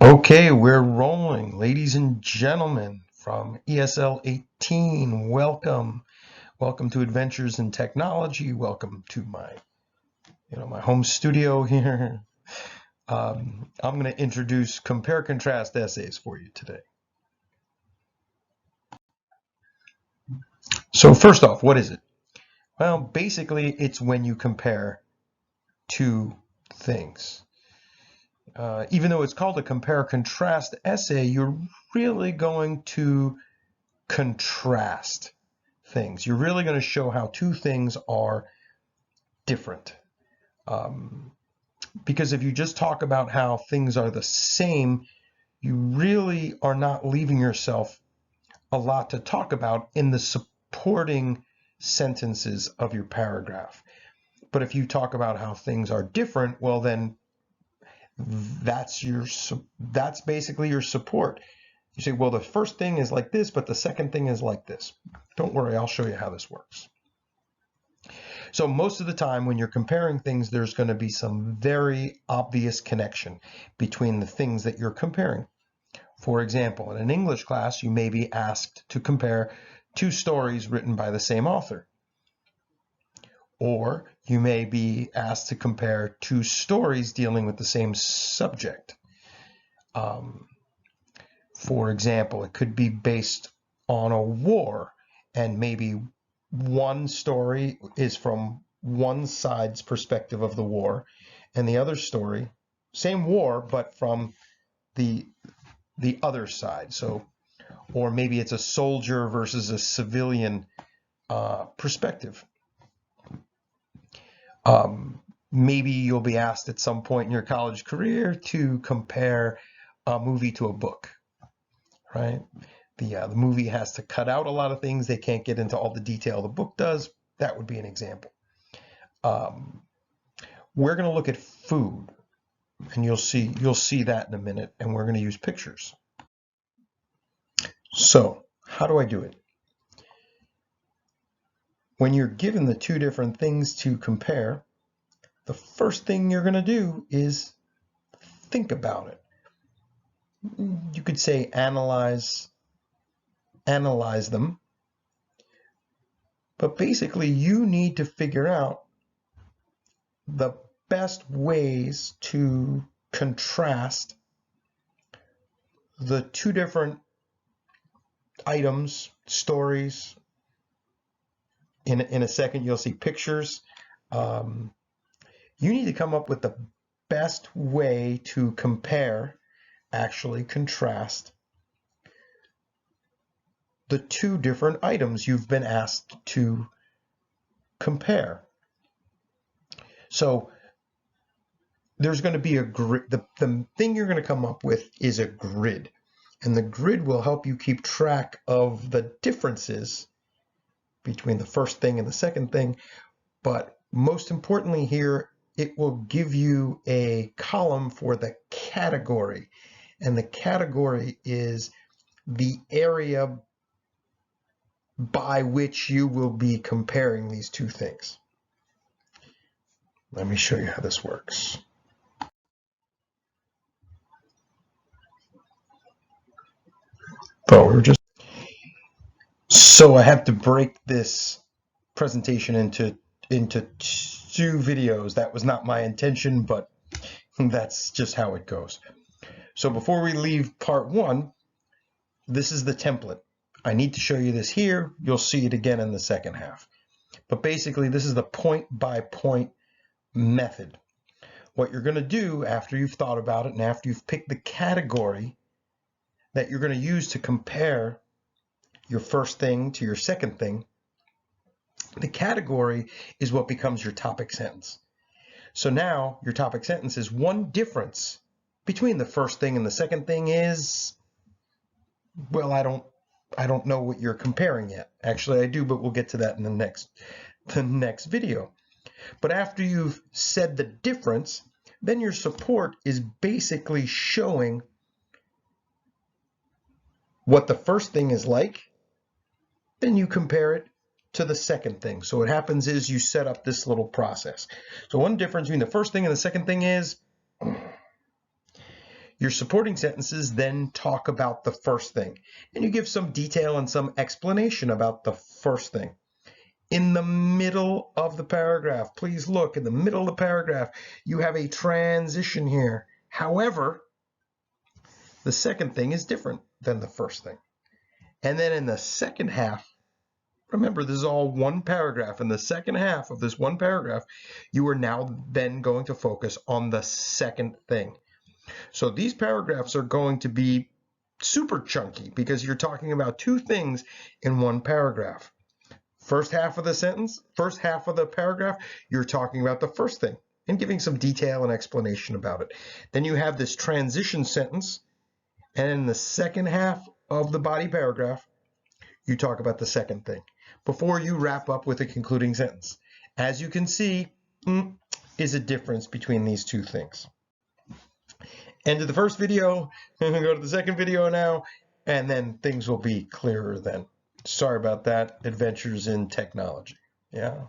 Okay, we're rolling, ladies and gentlemen, from ESL 18. Welcome, welcome to Adventures in Technology. Welcome to my home studio here. I'm going to introduce compare contrast essays for you today. So first off, what is it? Well, basically, it's when you compare two things. Even though it's called a compare contrast essay, you're really going to contrast things. You're really going to show how two things are different. Because if you just talk about how things are the same, you really are not leaving yourself a lot to talk about in the supporting sentences of your paragraph. But if you talk about how things are different, well, then that's basically your support. You say, well, the first thing is like this, but the second thing is like this. Don't worry, I'll show you how this works. So most of the time when you're comparing things, there's going to be some very obvious connection between the things that you're comparing. For example, in an English class, you may be asked to compare two stories written by the same author. Or you may be asked to compare two stories dealing with the same subject. For example, it could be based on a war, and maybe one story is from one side's perspective of the war, and the other story, same war, but from the other side. So, or maybe it's a soldier versus a civilian perspective. Maybe you'll be asked at some point in your college career to compare a movie to a book, right? The movie has to cut out a lot of things. They can't get into all the detail the book does. That would be an example. We're going to look at food, and you'll see that in a minute, and we're going to use pictures. So how do I do it? When you're given the two different things to compare, the first thing you're going to do is think about it. You could say analyze them. But basically, you need to figure out the best ways to contrast the two different items, stories. In a second, you'll see pictures. You need to come up with the best way to compare, actually contrast, the two different items you've been asked to compare. So there's going to be a grid. The thing you're going to come up with is a grid. And the grid will help you keep track of the differences between the first thing and the second thing. But most importantly here, it will give you a column for the category. And the category is the area by which you will be comparing these two things. Let me show you how this works. So I have to break this presentation into two videos. That was not my intention, but that's just how it goes. So before we leave part one, this is the template. I need to show you this here. You'll see it again in the second half. But basically, this is the point-by-point method. What you're going to do after you've thought about it and after you've picked the category that you're going to use to compare your first thing to your second thing, the category is what becomes your topic sentence. So now your topic sentence is one difference between the first thing and the second thing is, well, I don't know what you're comparing yet. Actually, I do, but we'll get to that in the next video. But after you've said the difference, then your support is basically showing what the first thing is like. Then you compare it to the second thing. So what happens is you set up this little process. So one difference between the first thing and the second thing is Your supporting sentences then talk about the first thing, and you give some detail and some explanation about the first thing. In the middle of the paragraph, please look, in the middle of the paragraph, you have a transition here. However, the second thing is different than the first thing. And then in the second half, remember, this is all one paragraph. In the second half of this one paragraph, you are now then going to focus on the second thing. So these paragraphs are going to be super chunky because you're talking about two things in one paragraph. First half of the sentence, first half of the paragraph, you're talking about the first thing and giving some detail and explanation about it. Then you have this transition sentence, and in the second half of the body paragraph, you talk about the second thing before you wrap up with a concluding sentence. As you can see, is a difference between these two things. End of the first video, I'm gonna go to the second video now, and then things will be clearer then. Sorry about that. Adventures in technology. Yeah.